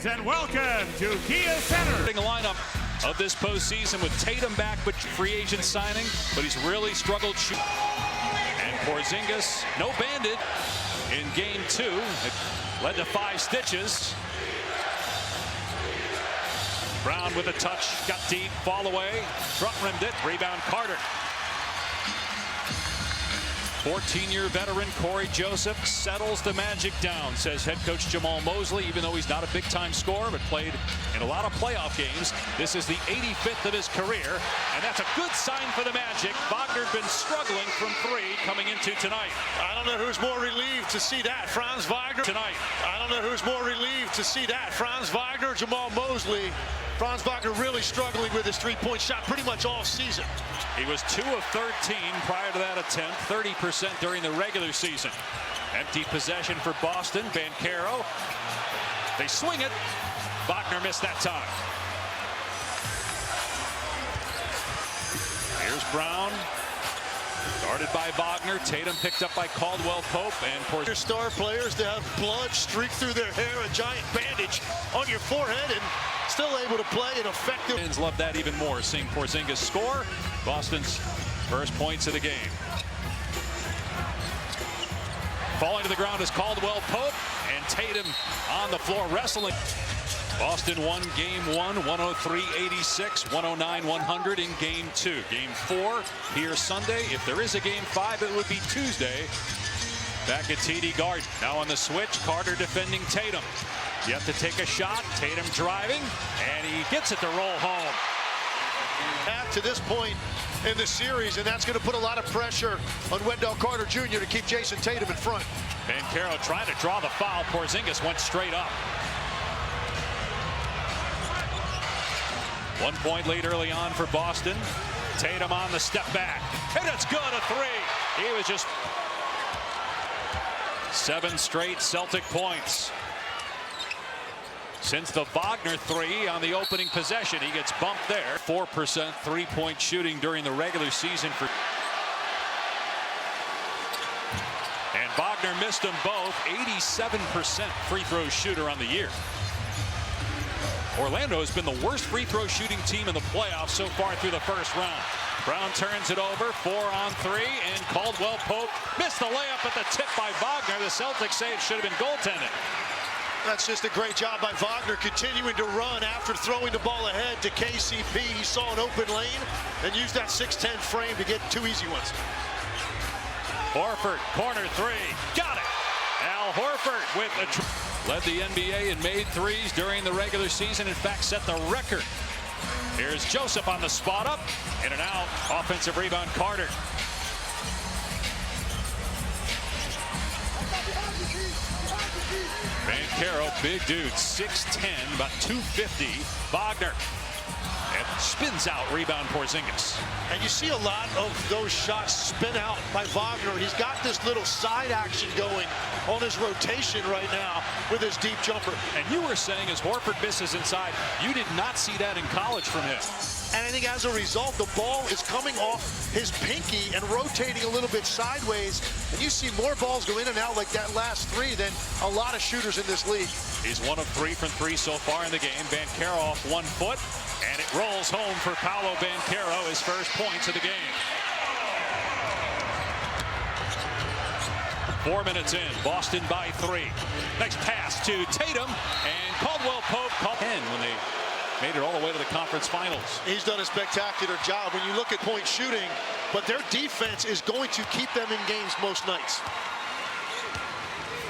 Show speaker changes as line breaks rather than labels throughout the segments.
And welcome to Kia Center.
The lineup of this postseason with Tatum back, but free agent signing, but he's really struggled shooting. And Porzingis, no bandit in game 2. It led to 5 stitches. Brown with a touch, got deep, fall away, front rimmed it, rebound Carter. 14-year veteran Corey Joseph settles the Magic down, says head coach Jamal Mosley, even though he's not a big-time scorer, but played in a lot of playoff games. This is the 85th of his career, and that's a good sign for the Magic. Wagner's been struggling from 3 coming into tonight.
I don't know who's more relieved to see that, Franz Wagner.
Tonight.
I don't know who's more relieved to see that, Franz Wagner or Jamal Mosley. Franz Wagner really struggling with his three-point shot pretty much all season.
He was 2 of 13 prior to that attempt, 30% during the regular season. Empty possession for Boston. Banchero. They swing it. Wagner missed that time. Here's Brown. Guarded by Wagner. Tatum picked up by Caldwell Pope and Porzingis.
Star players to have blood streak through their hair, a giant bandage on your forehead, and still able to play an effective.
Fans love that even more, seeing Porzingis score. Boston's first points of the game. Falling to the ground is Caldwell Pope, and Tatum on the floor wrestling. Boston won game 1, 103-86, 109-100 in game 2. Game 4 here Sunday. If there is a game 5, it would be Tuesday back at TD Garden. Now on the switch, Carter defending Tatum. You have to take a shot. Tatum driving, and he gets it to roll home.
To this point in the series, and that's going to put a lot of pressure on Wendell Carter Jr. to keep Jason Tatum in front.
Banchero trying to draw the foul. Porzingis went straight up. 1 point lead early on for Boston. Tatum on the step back, and it's good, a 3. He was just 7 straight Celtic points. Since the Wagner 3 on the opening possession, he gets bumped there. 4% three-point shooting during the regular season for. And Wagner missed them both. 87% free throw shooter on the year. Orlando has been the worst free throw shooting team in the playoffs so far through the first round. Brown turns it over, 4 on 3, and Caldwell Pope missed the layup at the tip by Wagner. The Celtics say it should have been goaltending.
That's just a great job by Wagner, continuing to run after throwing the ball ahead to KCP. He saw an open lane and used that 6'10" frame to get 2 easy ones.
Horford, corner 3, got it. Al Horford with a led the NBA in made threes during the regular season. In fact, set the record. Here's Joseph on the spot up, in and out. Offensive rebound, Carter. Banchero, big dude, 6'10", about 250. Wagner. And spins out, rebound Porzingis.
And you see a lot of those shots spin out by Wagner. And he's got this little side action going on his rotation right now with his deep jumper.
And you were saying as Horford misses inside, you did not see that in college from him.
And I think as a result, the ball is coming off his pinky and rotating a little bit sideways. And you see more balls go in and out like that last 3 than a lot of shooters in this league.
He's 1 of 3 from 3 so far in the game. Banchero off 1 foot, and it rolls home for Paolo Banchero, his first points of the game. 4 minutes in, Boston by 3. Next pass to Tatum, and Caldwell Pope caught 10 when they made it all the way to the conference finals.
He's done a spectacular job when you look at point shooting, but their defense is going to keep them in games most nights.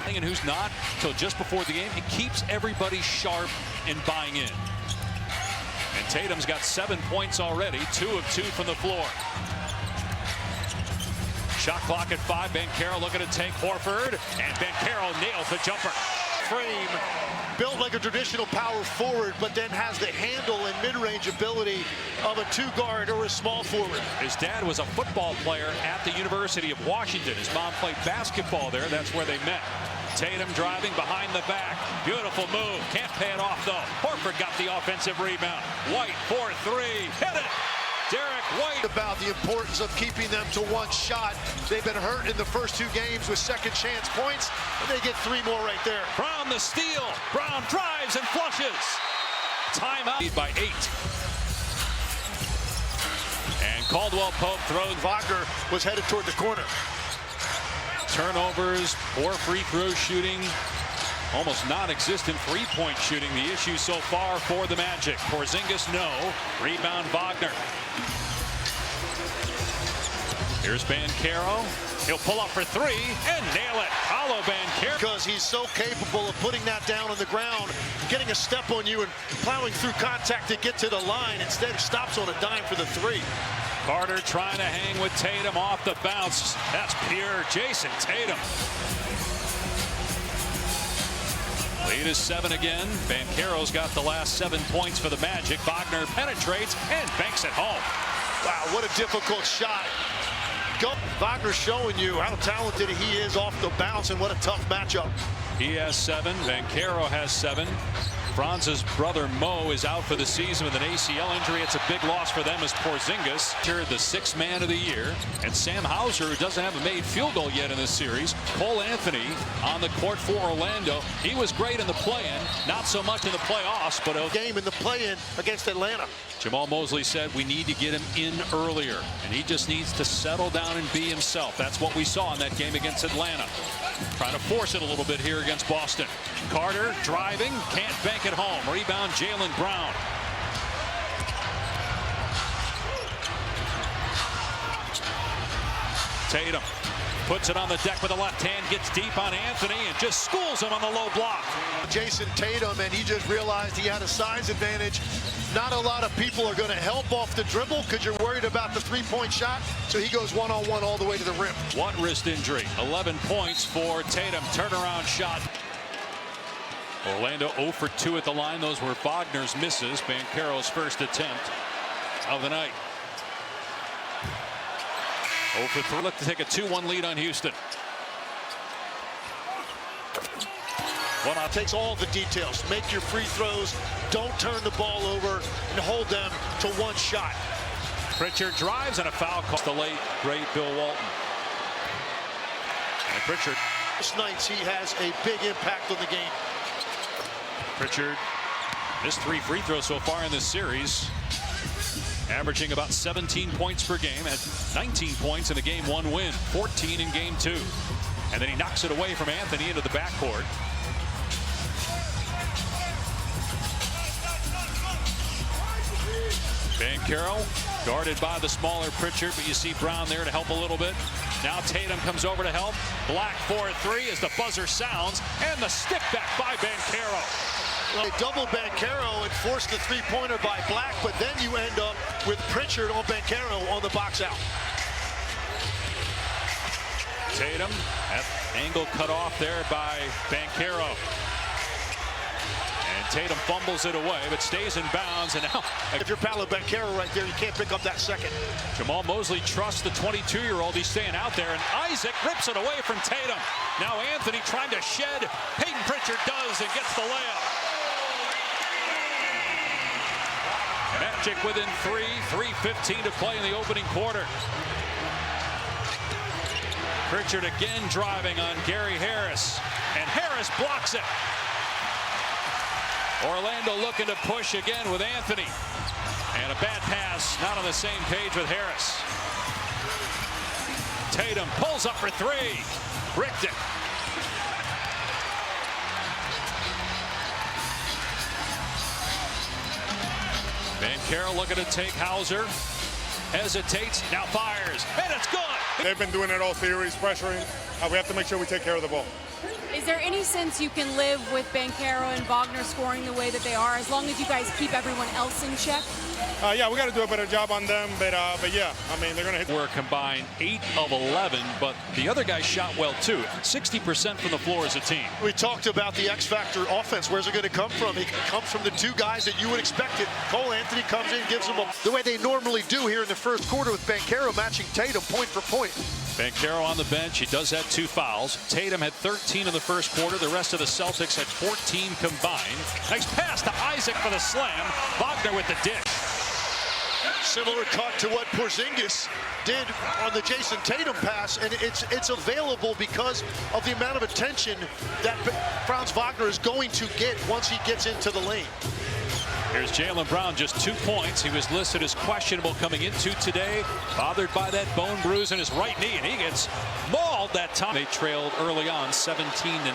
And who's not till just before the game, it keeps everybody sharp and buying in. And Tatum's got 7 points already, 2 of 2 from the floor. Shot clock at 5. Banchero looking to take Horford, and Banchero nails the jumper.
Frame built like a traditional power forward, but then has the handle and mid-range ability of a 2-guard or a small forward.
His dad was a football player at the University of Washington. His mom played basketball there. That's where they met. Tatum driving behind the back. Beautiful move. Can't pay it off, though. Horford got the offensive rebound. White, 4-3. Hit it! Derek White.
About the importance of keeping them to one shot. They've been hurt in the first 2 games with second chance points, and they get 3 more right there.
Brown the steal. Brown drives and flushes. Timeout. Lead by 8. And Caldwell Pope throws.
Wagner was headed toward the corner.
Turnovers, poor free throw shooting, almost non-existent three-point shooting. The issue so far for the Magic. Porzingis, no. Rebound, Wagner. Here's Banchero. He'll pull up for 3 and nail it. Paolo Banchero.
Because he's so capable of putting that down on the ground, getting a step on you and plowing through contact to get to the line. Instead, he stops on a dime for the 3.
Carter trying to hang with Tatum off the bounce. That's pure Jason Tatum. Lead is 7 again. Banchero's got the last 7 points for the Magic. Wagner penetrates and banks it home.
Wow, what a difficult shot. Wagner showing you how talented he is off the bounce and what a tough matchup.
He has 7. Banchero has 7. Franz's brother Mo is out for the season with an ACL injury. It's a big loss for them as Porzingis, the 6th man of the year. And Sam Hauser, who doesn't have a made field goal yet in this series. Cole Anthony on the court for Orlando. He was great in the play-in, not so much in the playoffs, but a
game in the play-in against Atlanta.
Jamal Mosley said we need to get him in earlier, and he just needs to settle down and be himself. That's what we saw in that game against Atlanta. Trying to force it a little bit here against Boston. Carter driving, can't bank it home. Rebound, Jaylen Brown. Tatum puts it on the deck with the left hand, gets deep on Anthony and just schools him on the low block.
Jason Tatum, and he just realized he had a size advantage. Not a lot of people are going to help off the dribble because you're worried about the 3-point shot. So he goes one-on-one all the way to the rim.
One wrist injury. 11 points for Tatum. Turnaround shot. Orlando 0 for 2 at the line. Those were Wagner's misses. Banchero's first attempt of the night. 0 for 3. Look to take a 2-1 lead on Houston.
Takes all the details. Make your free throws. Don't turn the ball over and hold them to 1 shot.
Pritchard drives and a foul call. The late, great Bill Walton. And Pritchard.
Most nights he has a big impact on the game.
Pritchard missed 3 free throws so far in this series. Averaging about 17 points per game. Had 19 points in the Game 1 win. 14 in Game 2. And then he knocks it away from Anthony into the backcourt. Banchero guarded by the smaller Pritchard, but you see Brown there to help a little bit. Now Tatum comes over to help. Black for 3 as the buzzer sounds, and the stick back by Banchero.
They double Banchero and force the 3-pointer by Black, but then you end up with Pritchard on Banchero on the box out.
Tatum, that angle cut off there by Banchero. And Tatum fumbles it away, but stays in bounds. And now,
if you're Paolo Banchero right there, you can't pick up that second.
Jamal Mosley trusts the 22-year-old. He's staying out there, and Isaac rips it away from Tatum. Now Anthony trying to shed. Peyton Pritchard does and gets the layup. Magic within 3, 3:15 to play in the opening quarter. Pritchard again driving on Gary Harris, and Harris blocks it. Orlando looking to push again with Anthony. And a bad pass, not on the same page with Harris. Tatum pulls up for 3. Bricked it. Banchero looking to take Hauser. Hesitates, now fires, and it's good.
They've been doing it all series, pressuring. We have to make sure we take care of the ball.
Is there any sense you can live with Banchero and Wagner scoring the way that they are, as long as you guys keep everyone else in check?
Yeah, we got to do a better job on them, but yeah, I mean, they're going to hit.
We're combined 8 of 11, but the other guys shot well too. 60% from the floor as a team.
We talked about the X-Factor offense. Where's it going to come from? It comes from the 2 guys that you would expect it. Cole Anthony comes in, gives them the way they normally do here in the first quarter with Banchero matching Tatum point for point.
Banchero on the bench. He does have 2 fouls. Tatum had 13 in the first quarter. The rest of the Celtics had 14 combined. Nice pass to Isaac for the slam. Wagner with the dish.
Similar cut to what Porzingis did on the Jason Tatum pass, and it's available because of the amount of attention that Franz Wagner is going to get once he gets into the lane.
Here's Jaylen Brown, just 2 points. He was listed as questionable coming into today, bothered by that bone bruise in his right knee, and he gets mauled that time. They trailed early on 17-9.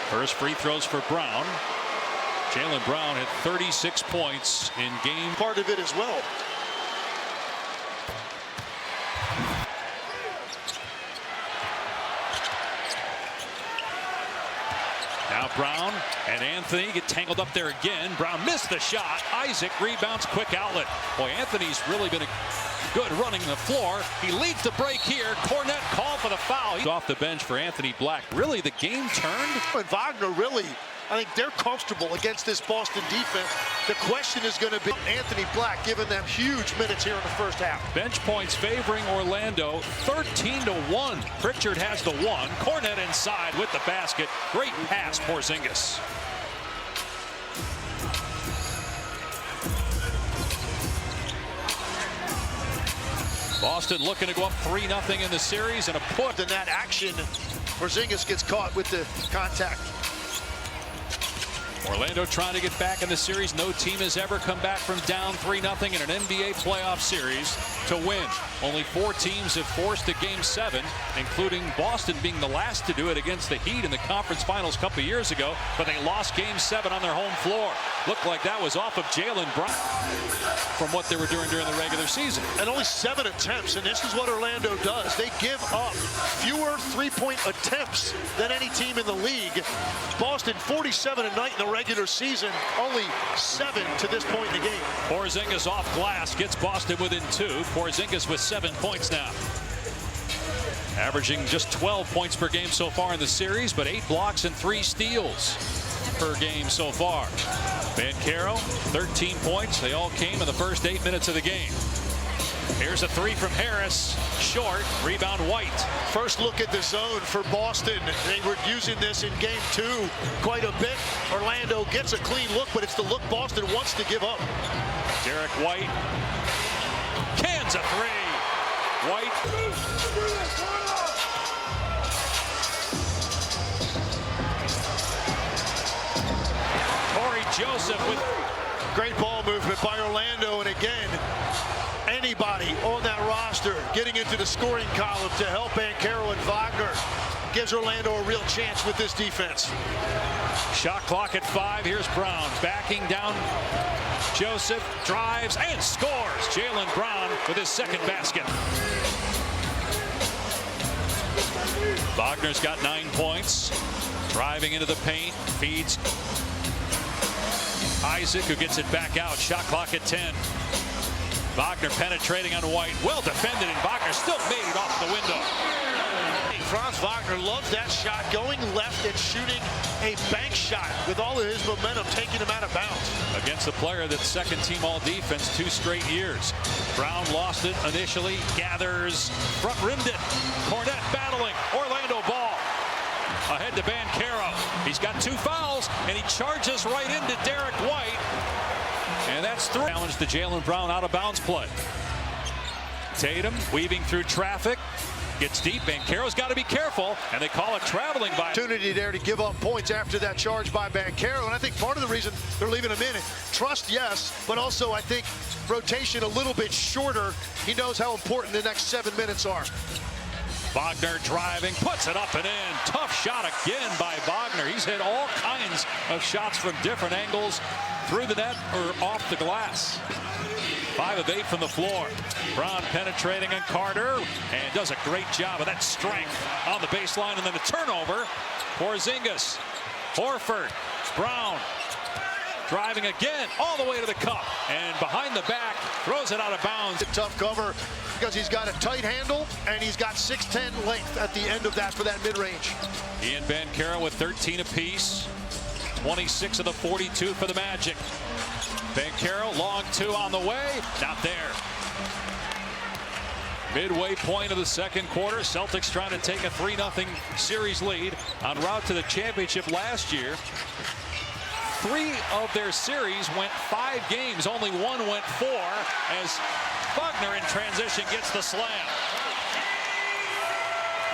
First free throws for Brown. Jaylen Brown had 36 points in game.
Part of it as well.
Now Brown and Anthony get tangled up there again. Brown missed the shot. Isaac rebounds, quick outlet. Boy, Anthony's really been good running the floor. He leads the break here. Cornette called for the foul. He's off the bench for Anthony Black. Really, the game turned?
And Wagner really, I think they're comfortable against this Boston defense. The question is going to be Anthony Black giving them huge minutes here in the first half.
Bench points favoring Orlando, 13-1. Pritchard has the one. Cornette inside with the basket. Great pass, Porzingis. Boston looking to go up 3-0 in the series, and a put.
In that action, Porzingis gets caught with the contact.
Orlando trying to get back in the series. No team has ever come back from down 3-0 in an NBA playoff series to win. Only 4 teams have forced a Game 7, including Boston being the last to do it against the Heat in the conference finals a couple years ago, but they lost Game 7 on their home floor. Looked like that was off of Jaylen Brown from what they were doing during the regular season.
And only 7 attempts, and this is what Orlando does. They give up fewer three-point attempts than any team in the league. Boston 47 a night in the regular season, only 7 to this point in the game.
Porzingis off glass gets Boston within 2. Porzingis with 7 points now. Averaging just 12 points per game so far in the series, but 8 blocks and 3 steals per game so far. Banchero, 13 points. They all came in the first 8 minutes of the game. Here's a 3 from Harris. Short. Rebound White.
First look at the zone for Boston. They were using this in game 2 quite a bit. Orlando gets a clean look, but it's the look Boston wants to give up.
Derek White. Cans a 3. White. Corey Joseph with
great ball movement by Orlando, and again, anybody on that roster getting into the scoring column to help Banchero and Wagner gives Orlando a real chance with this defense.
Shot clock at 5. Here's Brown backing down. Joseph drives and scores. Jaylen Brown with his second basket. Wagner's got 9 points. Driving into the paint, feeds Isaac, who gets it back out. Shot clock at 10. Wagner penetrating on White. Well defended, and Wagner still made it off the window.
Franz Wagner loves that shot, going left and shooting a bank shot with all of his momentum, taking him out of bounds.
Against a player that's second team all defense 2 straight years. Brown lost it initially, gathers, front rimmed it. Cornette battling, Orlando ball. Ahead to Banchero. He's got 2 fouls, and he charges right into Derek White. And that's 3. Challenge the Jaylen Brown out of bounds play. Tatum weaving through traffic. Gets deep. Banchero's got to be careful, and they call it traveling by.
Opportunity there to give up points after that charge by Banchero, and I think part of the reason they're leaving him in, trust yes, but also I think rotation a little bit shorter. He knows how important the next 7 minutes are.
Wagner driving, puts it up and in. Tough shot again by Wagner. He's hit all kinds of shots from different angles, through the net or off the glass. 5 of 8 from the floor. Brown penetrating on Carter and does a great job of that strength on the baseline, and then a turnover. Porzingis, Horford, Brown driving again all the way to the cup, and behind the back throws it out of bounds.
A tough cover because he's got a tight handle and he's got 6'10" length at the end of that for that mid-range.
Ian Banchero with 13 apiece. 26 of the 42 for the Magic. Banchero, long 2 on the way. Not there. Midway point of the second quarter. Celtics trying to take a 3-0 series lead en route to the championship last year. 3 of their series went 5 games. Only 1 went 4 as Wagner in transition gets the slam.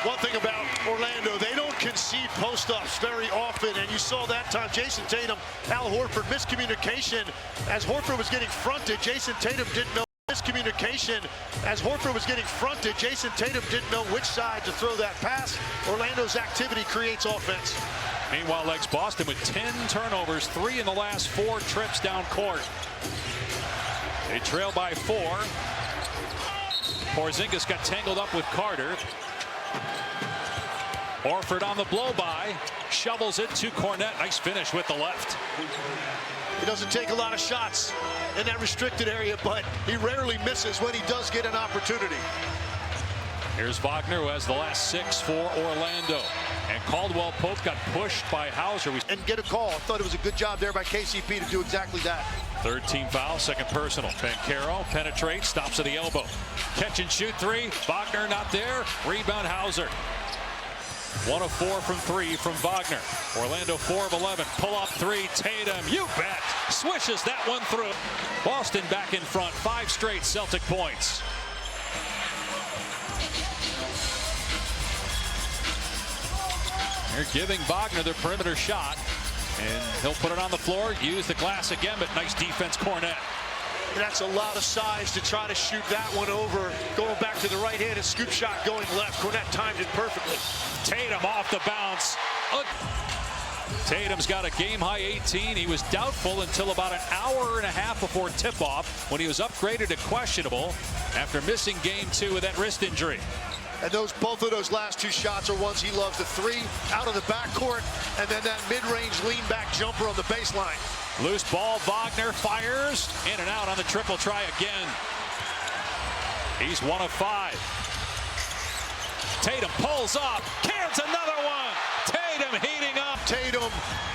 One thing about Orlando, they don't concede post-ups very often, and you saw that time. Jason Tatum, Al Horford, miscommunication as Horford was getting fronted. Jason Tatum didn't know. Miscommunication as Horford was getting fronted. Jason Tatum didn't know which side to throw that pass. Orlando's activity creates offense.
Meanwhile, legs Boston with 10 turnovers, 3 in the last 4 trips down court. They trail by 4. Porzingis got tangled up with Carter. Horford on the blow-by, shovels it to Cornette. Nice finish with the left.
He doesn't take a lot of shots in that restricted area, but he rarely misses when he does get an opportunity.
Here's Wagner, who has the last 6 for Orlando. And Caldwell Pope got pushed by Hauser.
And get a call. I thought it was a good job there by KCP to do exactly that.
Third team foul, second personal. Banchero penetrates, stops at the elbow. Catch and shoot 3. Wagner not there. Rebound Hauser. 1 of 4 from 3 from Wagner. Orlando 4 of 11. Pull up 3. Tatum, you bet. Swishes that one through. Boston back in front. 5 straight Celtic points. They're giving Wagner the perimeter shot, and he'll put it on the floor. Use the glass again, but nice defense, Cornette.
That's a lot of size to try to shoot that one over. Going back to the right hand and scoop shot going left. Cornette timed it perfectly.
Tatum off the bounce. Tatum's got a game-high 18. He was doubtful until about an hour and a half before tip-off when he was upgraded to questionable after missing game 2 with that wrist injury.
And both of those last 2 shots are ones he loves. The 3 out of the backcourt, and then that mid-range lean-back jumper on the baseline.
Loose ball, Wagner fires in and out on the triple try again. He's 1 of 5. Tatum pulls up, cans another one. Tatum heating up.
Tatum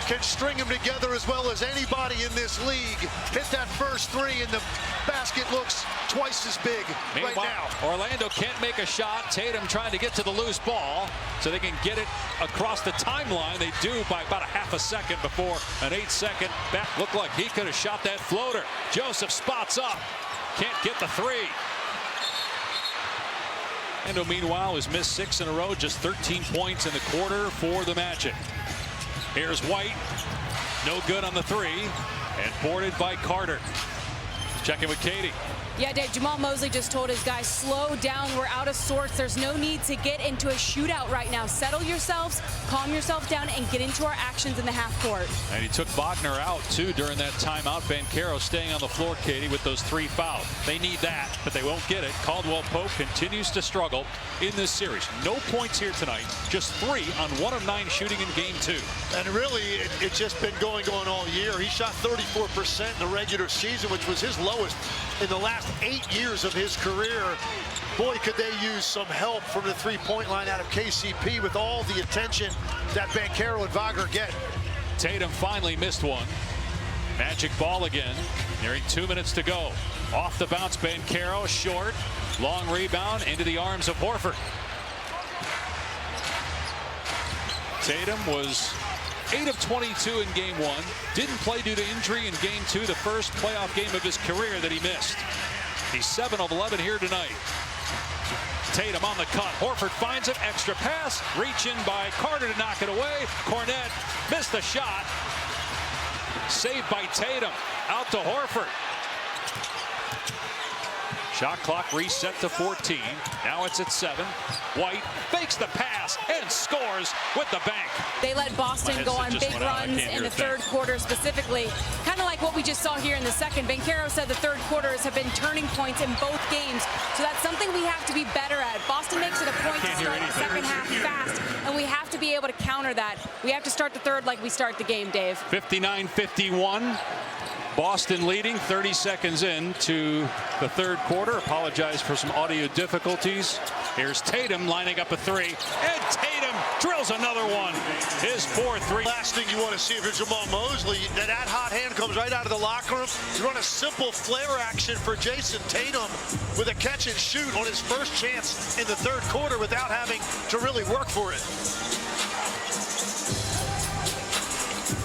can string them together as well as anybody in this league. Hit that first 3 and the basket looks twice as big right now.
Orlando can't make a shot. Tatum trying to get to the loose ball so they can get it across the timeline. They do by about a half a second before an 8-second back. Looked like he could have shot that floater. Joseph spots up. Can't get the 3. Orlando, meanwhile, has missed 6 in a row, just 13 points in the quarter for the Magic. Here's White, no good on the 3, and boarded by Carter. Checking with Katie.
Yeah, Dave, Jamal Mosley just told his guys, slow down, we're out of sorts. There's no need to get into a shootout right now. Settle yourselves, calm yourself down, and get into our actions in the half court.
And he took Wagner out, too, during that timeout. Banchero staying on the floor, Katie, with those 3 fouls. They need that, but they won't get it. Caldwell Pope continues to struggle in this series. No points here tonight, just 3 on 1 of 9 shooting in game 2.
And really, it's just been going all year. He shot 34% in the regular season, which was his lowest in the last 8 years of his career. Boy, could they use some help from the 3-point line out of KCP with all the attention that Banchero and Wagner get.
Tatum finally missed one. Magic ball again. Nearing 2 minutes to go. Off the bounce, Banchero, short. Long rebound into the arms of Horford. Tatum was 8 of 22 in game 1. Didn't play due to injury in game 2, the first playoff game of his career that he missed. He's 7 of 11 here tonight. Tatum on the cut. Horford finds it. Extra pass. Reach in by Carter to knock it away. Cornette missed the shot. Saved by Tatum. Out to Horford. Shot clock reset to 14. Now it's at 7. White fakes the pass and scores with the bank.
They let Boston go on big runs in the third quarter specifically. Kind of like what we just saw here in the second. Banchero said the third quarters have been turning points in both games. So that's something we have to be better at. Boston makes it a point to start the second half fast, and we have to be able to counter that. We have to start the third like we start the game, Dave.
59-51. Boston leading 30 seconds into the third quarter. Apologize for some audio difficulties. Here's Tatum lining up a 3. And Tatum drills another one. His 4-3.
Last thing you want to see if you're Jamal Mosley, that hot hand comes right out of the locker room. You run a simple flare action for Jason Tatum with a catch and shoot on his first chance in the third quarter without having to really work for it.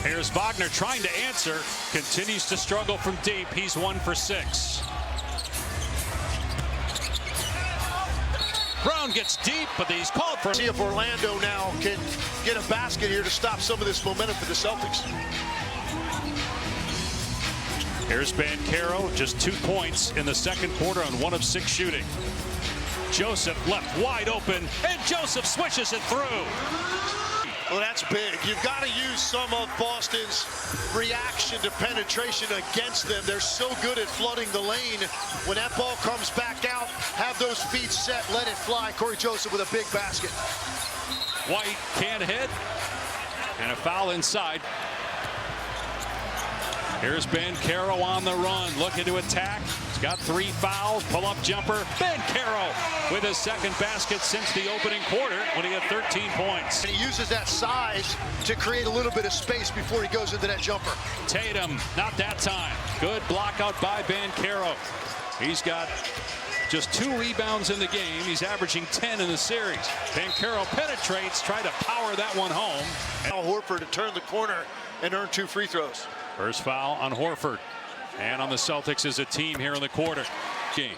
Here's Wagner trying to answer. Continues to struggle from deep. He's 1 for 6. Brown gets deep, but he's called for.
See if Orlando now can get a basket here to stop some of this momentum for the Celtics.
Here's Banchero, just 2 points in the second quarter on 1 of 6 shooting. Joseph left wide open, and Joseph swishes it through.
Well, that's big. You've got to use some of Boston's reaction to penetration against them. They're so good at flooding the lane. When that ball comes back out, have those feet set, let it fly. Corey Joseph with a big basket.
White can't hit, and a foul inside. Here's Banchero on the run, looking to attack. He's got 3 fouls, pull-up jumper. Banchero with his second basket since the opening quarter when he had 13 points.
And he uses that size to create a little bit of space before he goes into that jumper.
Tatum, not that time. Good block out by Banchero. He's got just 2 rebounds in the game. He's averaging 10 in the series. Banchero penetrates, try to power that one home.
Al Horford to turn the corner and earn 2 free throws.
First foul on Horford, and on the Celtics as a team here in the quarter game,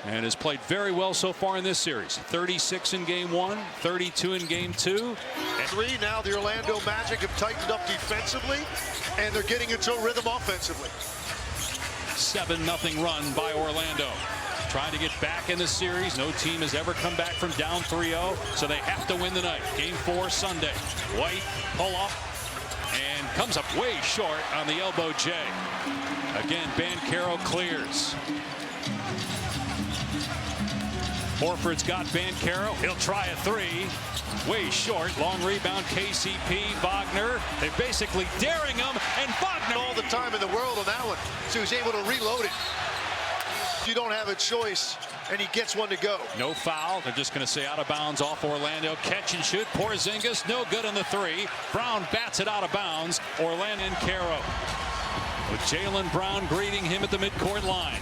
and has played very well so far in this series. 36 in game 1, 32 in game 2.
And 3 now. The Orlando Magic have tightened up defensively, and they're getting into a rhythm offensively.
7-0 run by Orlando. Trying to get back in the series. No team has ever come back from down 3-0, so they have to win tonight. Game 4 Sunday. White pull up and comes up way short on the elbow J. Again, Banchero clears. Horford's got Banchero. He'll try a 3. Way short. Long rebound, KCP. Wagner. They're basically daring him, and Wagner.
All the time in the world on that one, so he's able to reload it. You don't have a choice, and he gets one to go.
No foul. They're just going to say out of bounds off Orlando. Catch and shoot. Porzingis, no good on the 3. Brown bats it out of bounds. Orlando and Banchero, with Jaylen Brown greeting him at the midcourt line.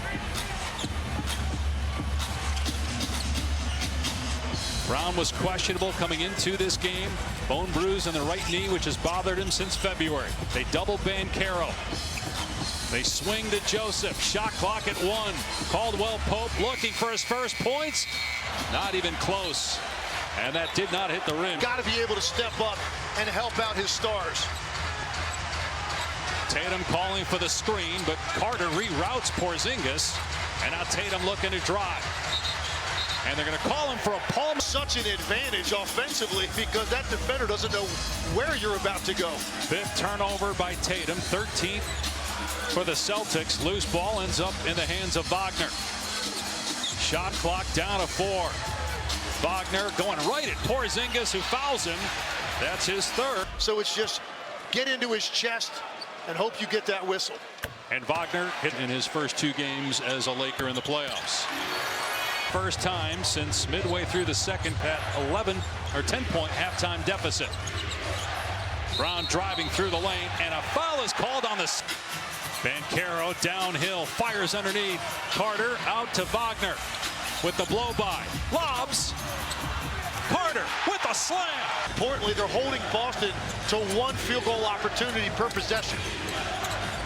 Brown was questionable coming into this game. Bone bruise in the right knee, which has bothered him since February. They double Banchero. They swing to Joseph. Shot clock at 1. Caldwell Pope looking for his first points. Not even close. And that did not hit the rim.
Got to be able to step up and help out his stars.
Tatum calling for the screen, but Carter reroutes Porzingis. And now Tatum looking to drive. And they're going to call him for a palm.
Such an advantage offensively because that defender doesn't know where you're about to go.
5th turnover by Tatum. 13th. For the Celtics. Loose ball ends up in the hands of Wagner. Shot clock down to 4. Wagner going right at Porzingis, who fouls him. That's his 3rd.
So it's just get into his chest and hope you get that whistle.
And Wagner hit in his first 2 games as a Laker in the playoffs. First time since midway through the second at 11 or 10-point halftime deficit. Brown driving through the lane, and a foul is called on the. Banchero downhill, fires underneath. Carter out to Wagner with the blow by. Lobs. Carter with a slam.
Importantly, they're holding Boston to 1 field goal opportunity per possession.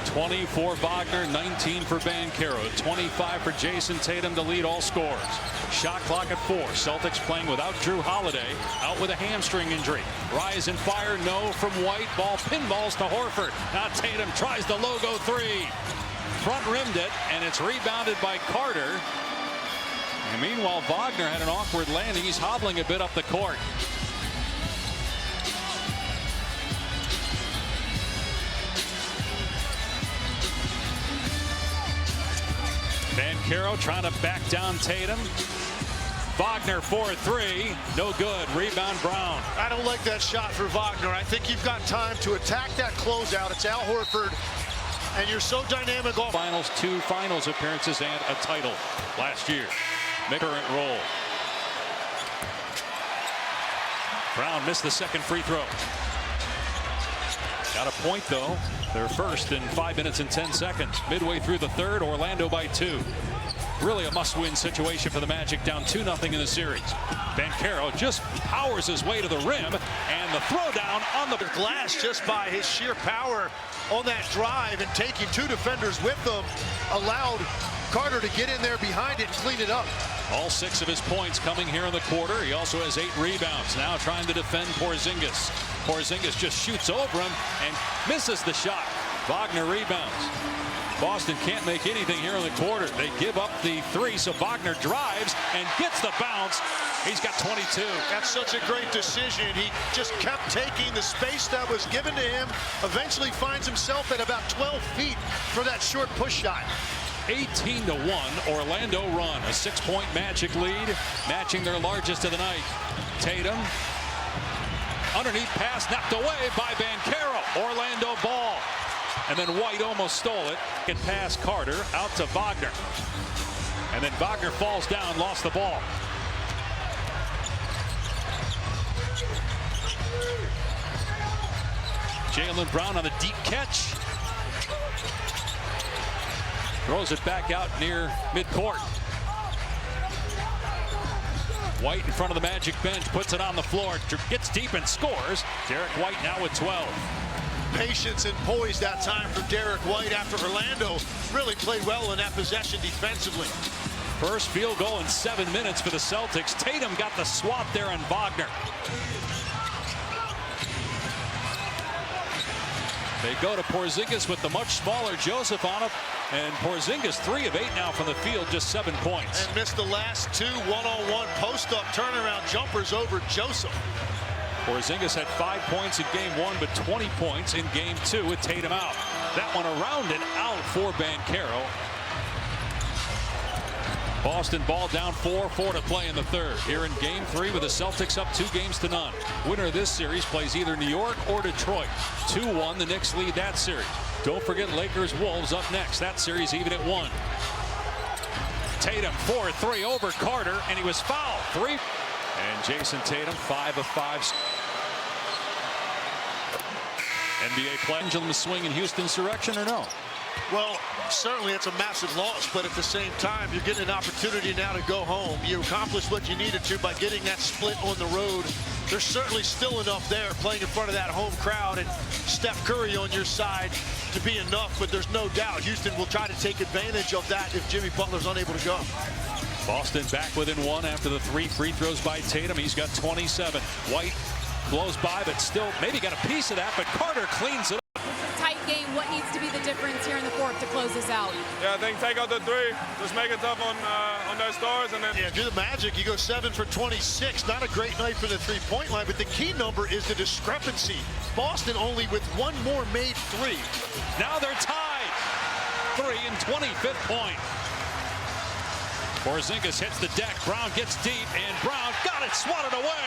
20 for Wagner, 19 for Banchero, 25 for Jason Tatum to lead all scorers. Shot clock at 4. Celtics playing without Drew Holiday, out with a hamstring injury. Rise and fire, no from White. Ball pinballs to Horford. Now Tatum tries the logo 3. Front rimmed it, and it's rebounded by Carter. And meanwhile, Wagner had an awkward landing. He's hobbling a bit up the court. Banchero trying to back down Tatum. Wagner for 3. No good. Rebound Brown.
I don't like that shot for Wagner. I think you've got time to attack that closeout. It's Al Horford, and you're so dynamic off.
Finals, 2 finals appearances and a title last year. Current role. Brown missed the second free throw. Got a point though. Their first in 5 minutes and 10 seconds. Midway through the 3rd, Orlando by 2. Really a must-win situation for the Magic, down 2-0 in the series. Banchero just powers his way to the rim, and the throwdown on the
glass just by his sheer power on that drive and taking two defenders with them allowed Carter to get in there behind it and clean it up.
All 6 of his points coming here in the quarter. He also has 8 rebounds. Now trying to defend Porzingis. Porzingis just shoots over him and misses the shot. Wagner rebounds. Boston can't make anything here in the quarter. They give up the 3, so Wagner drives and gets the bounce. He's got 22.
That's such a great decision. He just kept taking the space that was given to him. Eventually finds himself at about 12 feet for that short push shot.
18-1 Orlando run. A 6-point Magic lead, matching their largest of the night. Tatum. Underneath pass knocked away by Banchero. Orlando ball. And then White almost stole it. And pass Carter out to Wagner. And then Wagner falls down, lost the ball. Jaylen Brown on the deep catch. Throws it back out near midcourt. White in front of the Magic bench, puts it on the floor, gets deep and scores. Derek White now with 12.
Patience and poise that time for Derek White after Orlando really played well in that possession defensively.
First field goal in 7 minutes for the Celtics. Tatum got the swap there on Wagner. They go to Porzingis with the much smaller Joseph on him. And Porzingis 3 of 8 now from the field, just 7 points.
And missed the last 2 one-on-one post-up turnaround jumpers over Joseph.
Porzingis had 5 points in game 1, but 20 points in game 2 with Tatum out. That one around and out for Banchero. Boston ball down 4-4 to play in the third. Here in game 3 with the Celtics up 2-0. Winner of this series plays either New York or Detroit. 2-1, the Knicks lead that series. Don't forget Lakers-Wolves up next. That series even at 1. Tatum 4-3 over Carter, and he was fouled. 3. And Jason Tatum 5 of 5. NBA pendulum swing in Houston's direction or no?
Well, certainly it's a massive loss, but at the same time, you're getting an opportunity now to go home. You accomplished what you needed to by getting that split on the road. There's certainly still enough there playing in front of that home crowd and Steph Curry on your side to be enough, but there's no doubt Houston will try to take advantage of that if Jimmy Butler's unable to go.
Boston back within 1 after the 3 free throws by Tatum. He's got 27. White blows by, but still maybe got a piece of that, but Carter cleans it up.
Tight game. What needs to be the difference here in the fourth to close this out?
Yeah, I think take out the 3, just make it tough on their stars, and then.
Yeah, if you're the Magic, you go 7 for 26. Not a great night for the three-point line, but the key number is the discrepancy. Boston only with 1 more made 3.
Now they're tied. 3 and 25th point. Porzingis hits the deck. Brown gets deep, and Brown got it swatted away.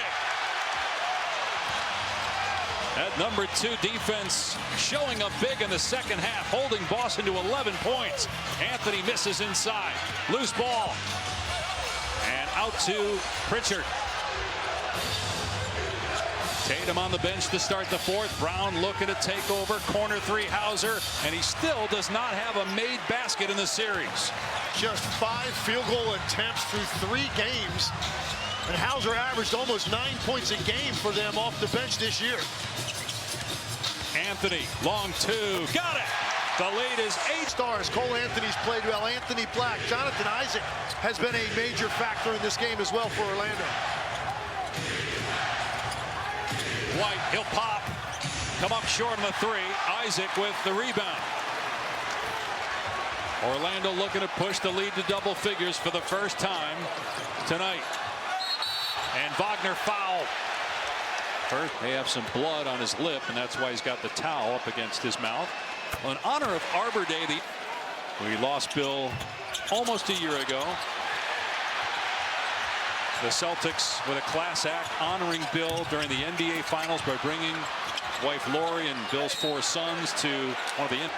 That number 2 defense showing up big in the second half, holding Boston to 11 points. Anthony misses inside. Loose ball. And out to Pritchard. Tatum on the bench to start the fourth. Brown looking to take over. Corner 3, Hauser. And he still does not have a made basket in the series.
Just 5 field goal attempts through 3 games. And Hauser averaged almost 9 points a game for them off the bench this year.
Anthony, long 2, got it. The lead is 8
stars. Cole Anthony's played well. Anthony Black, Jonathan Isaac has been a major factor in this game as well for Orlando.
White, he'll pop. Come up short on the 3. Isaac with the rebound. Orlando looking to push the lead to double figures for the first time tonight. And Wagner fouled. First, they have some blood on his lip, and that's why he's got the towel up against his mouth. Well, in honor of Arbor Day, we lost Bill almost a year ago. The Celtics with a class act honoring Bill during the NBA Finals by bringing wife Lori and Bill's 4 sons to one of the.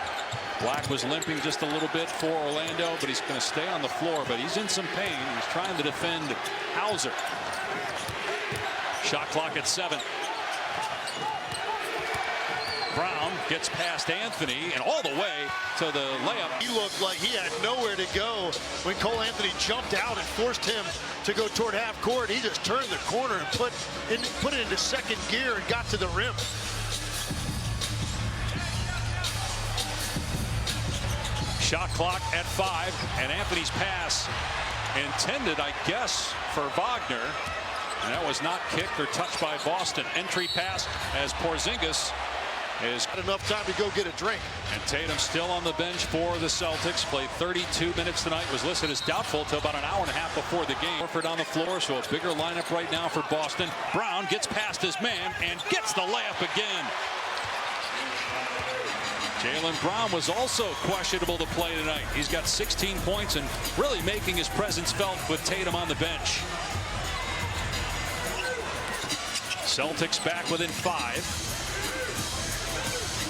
Black was limping just a little bit for Orlando, but he's going to stay on the floor, but he's in some pain. He's trying to defend Hauser. Shot clock at 7. Brown gets past Anthony and all the way to the layup.
He looked like he had nowhere to go when Cole Anthony jumped out and forced him to go toward half court. He just turned the corner and put it into second gear and got to the rim.
Shot clock at 5, and Anthony's pass intended, I guess, for Wagner. And that was not kicked or touched by Boston. Entry pass as Porzingis is
Not enough time to go get a drink.
And Tatum still on the bench for the Celtics. Played 32 minutes tonight. Was listed as doubtful till about an hour and a half before the game. Horford on the floor, so a bigger lineup right now for Boston. Brown gets past his man and gets the layup again. Jaylen Brown was also questionable to play tonight. He's got 16 points and really making his presence felt with Tatum on the bench. Celtics back within 5.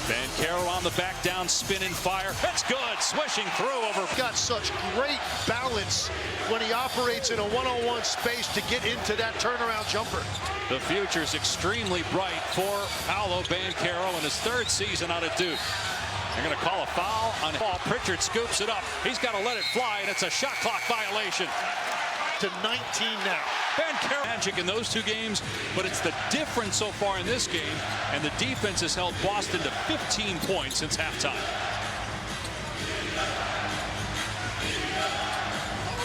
Banchero on the back down, spin and fire. That's good. Swishing through over.
Got such great balance when he operates in a one-on-one space to get into that turnaround jumper.
The future's extremely bright for Paolo Banchero in his 3rd season out of Duke. They're going to call a foul on Paul. Pritchard scoops it up. He's got to let it fly, and it's a shot clock violation.
To 19 now.
Banchero magic in those 2 games, but it's the difference so far in this game, and the defense has held Boston to 15 points since halftime.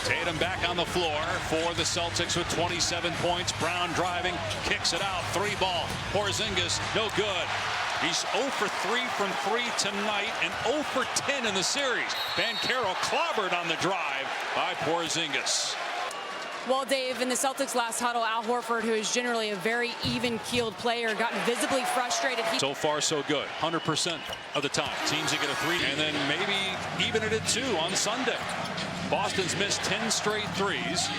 Tatum back on the floor for the Celtics with 27 points. Brown driving, kicks it out, 3-ball. Porzingis, no good. He's 0 for 3 from 3 tonight and 0 for 10 in the series. Banchero clobbered on the drive by Porzingis.
Well, Dave, in the Celtics last huddle, Al Horford, who is generally a very even-keeled player, got visibly frustrated.
So far, so good. 100% of the time. Teams that get a 3, and then maybe even it at 2 on Sunday. Boston's missed 10 straight 3s.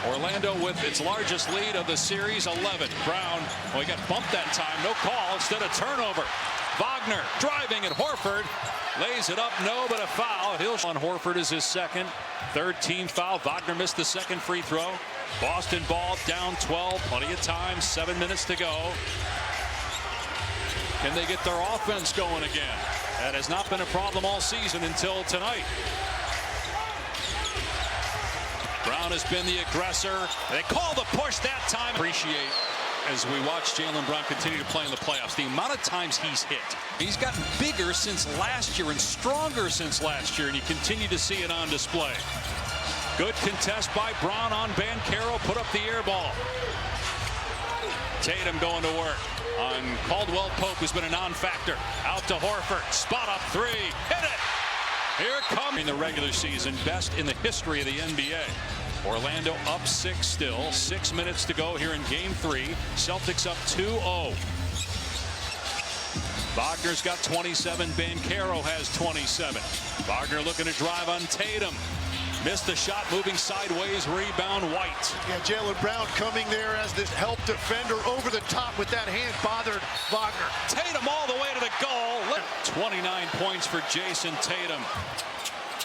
Orlando with its largest lead of the series, 11. Brown, well, he got bumped that time. No call, instead of turnover. Wagner driving at Horford. Lays it up, no, but a foul. He'll on Horford is his 2nd. 3rd team foul. Wagner missed the 2nd free throw. Boston ball down 12. Plenty of time. 7 minutes to go. Can they get their offense going again? That has not been a problem all season until tonight. Brown has been the aggressor. They call the push that time. Appreciate as we watch Jaylen Brown continue to play in the playoffs, the amount of times he's hit. He's gotten bigger since last year and stronger since last year, and you continue to see it on display. Good contest by Brown on Banchero. Put up the air ball. Tatum going to work on Caldwell Pope, who's been a non-factor. Out to Horford. Spot up 3. Hit it. Here it comes in the regular season, best in the history of the NBA. Orlando up 6 still. 6 minutes to go here in game 3. Celtics up 2-0. Wagner's got 27. Banchero has 27. Wagner looking to drive on Tatum. Missed the shot, moving sideways. Rebound, White.
Yeah, Jaylen Brown coming there as this help defender over the top with that hand bothered Wagner.
Tatum all the way to the goal. 29 points for Jason Tatum.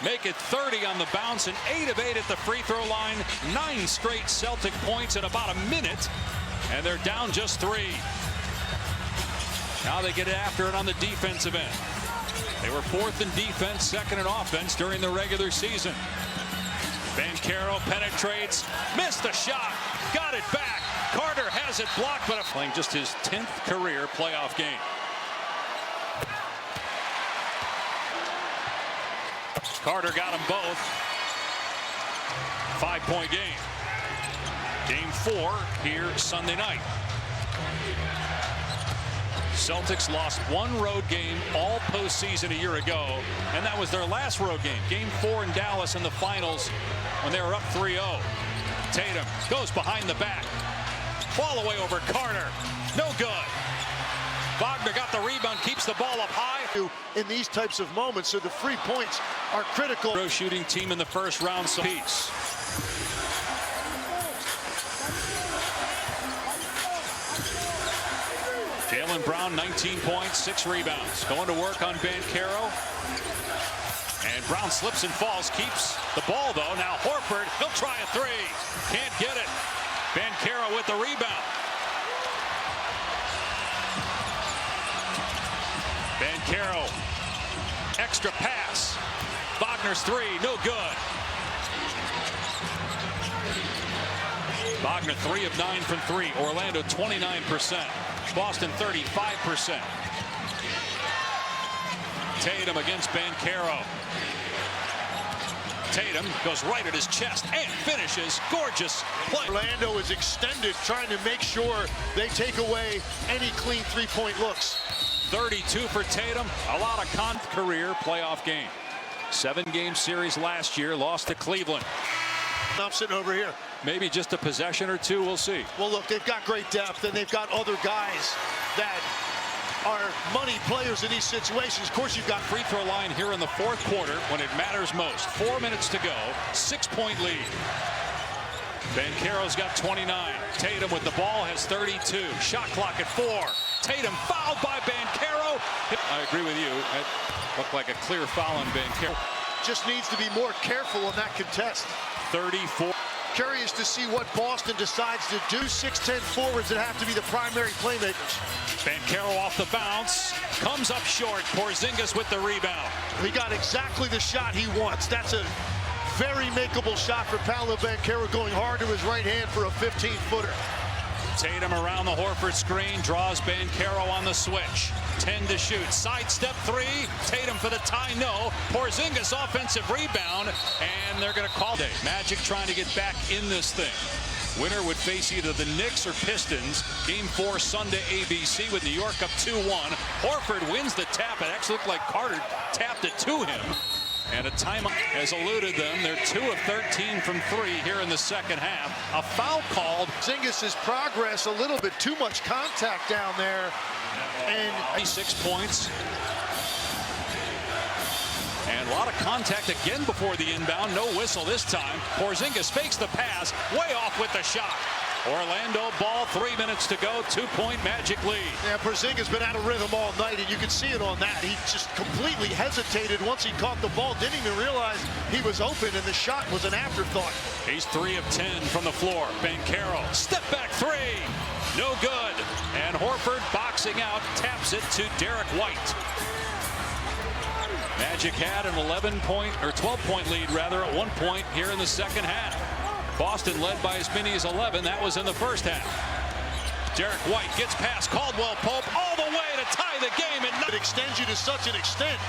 Make it 30 on the bounce and 8 of 8 at the free throw line. 9 straight Celtic points in about a minute, and they're down just 3. Now they get after it on the defensive end. They were 4th in defense, 2nd in offense during the regular season. Banchero penetrates, missed the shot, got it back. Carter has it blocked, but playing just his 10th career playoff game. Carter got them both. 5-point game. Game 4 here Sunday night. Celtics lost 1 road game all postseason a year ago, and that was their last road game. Game 4 in Dallas in the finals when they were up 3-0. Tatum goes behind the back. Ball away over Carter. No good. Wagner got the rebound, keeps the ball up high.
In these types of moments, so the free points are critical.
Pro shooting team in the first round. So peace. Jaylen Brown, 19 points, 6 rebounds. Going to work on Banchero. And Brown slips and falls, keeps the ball though. Now Horford, he'll try a 3. Can't get it. Banchero with the rebound. Banchero, extra pass. Wagner's three, no good. Wagner 3 of 9 from 3. Orlando 29%. Boston 35%. Tatum against Banchero. Tatum goes right at his chest and finishes. Gorgeous play.
Orlando is extended, trying to make sure they take away any clean three-point looks.
32 for Tatum. A lot of career playoff game. 7-game series last year. Lost to Cleveland.
I'm sitting over here.
Maybe just a possession or two. We'll see.
Well, look, they've got great depth, and they've got other guys that are money players in these situations. Of course, you've got
Free throw line here in the fourth quarter when it matters most. 4 minutes to go. 6-point lead. Banchero's got 29. Tatum with the ball has 32. Shot clock at 4. Tatum fouled by Banchero. I agree with you. It looked like a clear foul on Banchero.
just needs to be more careful on that contest.
34.
Curious to see what Boston decides to do. 6'10" forwards that have to be the primary playmakers.
Banchero off the bounce, comes up short. Porzingis with the rebound.
He got exactly the shot he wants. That's a very makeable shot for Paolo Banchero, going hard to his right hand for a 15-footer.
Tatum around the Horford screen, draws Banchero on the switch. 10 to shoot. Sidestep three. Tatum for the tie, no. Porzingis offensive rebound, and they're going to call it. Magic trying to get back in this thing. Winner would face either the Knicks or Pistons. Game 4 Sunday ABC with New York up 2-1. Horford wins the tap. It actually looked like Carter tapped it to him. And a timeout has eluded them. They're 2 of 13 from 3 here in the second half. A foul called.
Porzingis' progress, a little bit too much contact down there. And
6 points. And a lot of contact again before the inbound. No whistle this time. Porzingis fakes the pass. Way off with the shot. Orlando ball, 3 minutes to go. 2-point Magic lead.
Yeah, Porzingis been out of rhythm all night, and you can see it on that. He just completely hesitated once he caught the ball. Didn't even realize he was open, and the shot was an afterthought.
He's 3 of 10 from the floor. Banchero, step back three. No good. And Horford boxing out, taps it to Derek White. Magic had an 11-point or 12-point lead rather at 1 point here in the second half. Boston led by as many as 11. That was in the first half. Derek White gets past Caldwell Pope all the way to tie the game. And
it extends you to such an extent.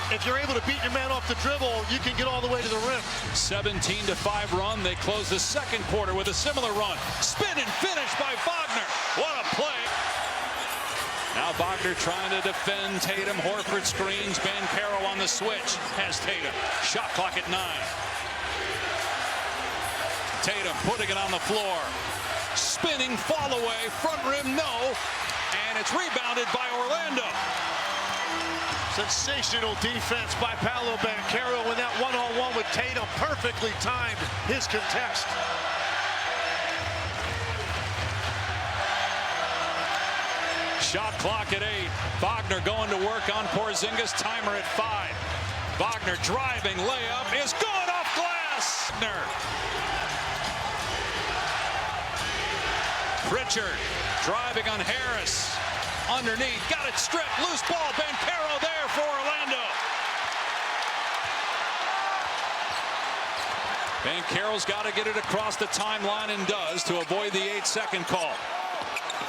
If you're able to beat your man off the dribble, you can get all the way to the rim.
17-5 run. They close the second quarter with a similar run. Spin and finish by Wagner. What a play. Now Wagner trying to defend Tatum. Horford screens. Banchero on the switch. Has Tatum. Shot clock at 9. Tatum putting it on the floor. Spinning, fall away, front rim, no. And it's rebounded by Orlando.
Sensational defense by Paolo Banchero in that one-on-one with Tatum. Perfectly timed his contest.
Shot clock at 8. Wagner going to work on Porzingis. Timer at 5. Wagner driving, layup is good off glass. Wagner. Pritchard driving on Harris. Underneath, got it stripped. Loose ball. Banchero there for Orlando. Banchero's got to get it across the timeline and does to avoid the 8-second call.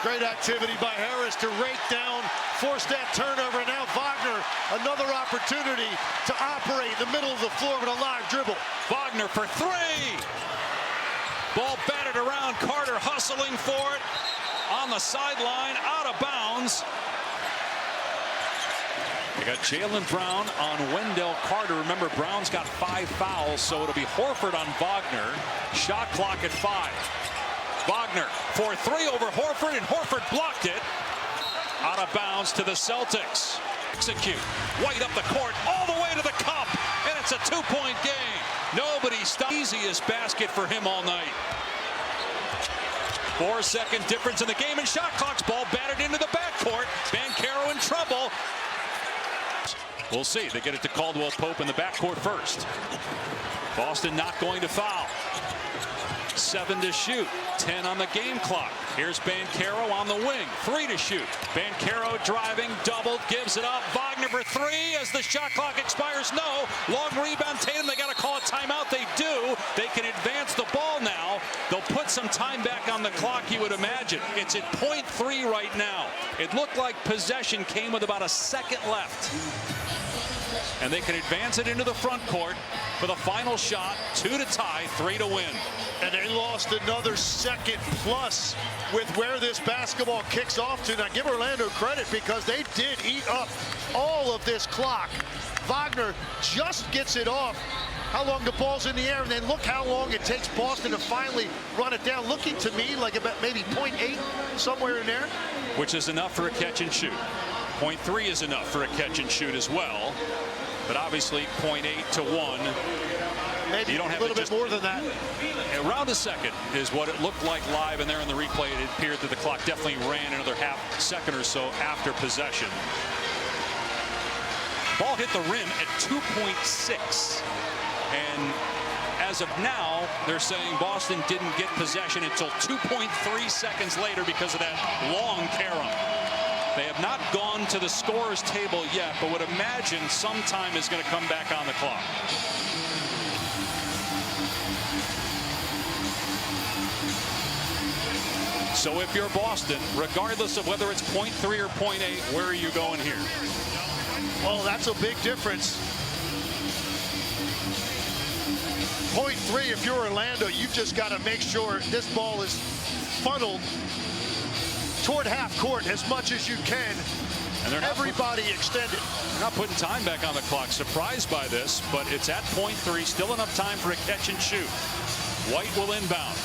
Great activity by Harris to rake down, force that turnover. Now Wagner, another opportunity to operate in the middle of the floor with a live dribble.
Wagner for 3. Ball batted around. Carter hustling for it. On the sideline, out of bounds. They got Jaylen Brown on Wendell Carter. Remember, Brown's got 5 fouls, so it'll be Horford on Wagner. Shot clock at 5. Wagner for 3 over Horford, and Horford blocked it. Out of bounds to the Celtics. Execute. White up the court, all the way to the cup, and it's a 2-point game. Nobody stopped. Easiest basket for him all night. 4-second difference in the game, and shot clock's ball batted into the backcourt. Banchero in trouble. We'll see. They get it to Caldwell Pope in the backcourt first. Boston not going to foul. 7 to shoot. 10 on the game clock. Here's Banchero on the wing. 3 to shoot. Banchero driving, doubled, gives it up. Wagner three as the shot clock expires. No. Long rebound, Tatum. They got to call a timeout. They do. They can advance the ball now. They'll put some time back on the clock, you would imagine. It's at .3 right now. It looked like possession came with about a second left. And they can advance it into the front court for the final shot. 2 to tie, 3 to win.
And they lost another second plus with where this basketball kicks off to. Now give Orlando credit because they did eat up all of this clock. Wagner just gets it off. How long the ball's in the air, and then look how long it takes Boston to finally run it down. Looking to me like about maybe .8, somewhere in there.
Which is enough for a catch and shoot. .3 is enough for a catch and shoot as well. But obviously .8 to 1.
Maybe
you don't have
a little bit more than that.
Around a second is what it looked like live, and there in the replay it appeared that the clock definitely ran another half second or so after possession. Ball hit the rim at 2.6. And as of now, they're saying Boston didn't get possession until 2.3 seconds later because of that long carom. They have not gone to the scorer's table yet, but would imagine some time is going to come back on the clock. So if you're Boston, regardless of whether it's .3 or .8, where are you going here?
Well, that's a big difference. .3, if you're Orlando, you've just got to make sure this ball is funneled toward half court as much as you can. And everybody extended.
They're not putting time back on the clock. Surprised by this, but it's at .3. Still enough time for a catch and shoot. White will inbound.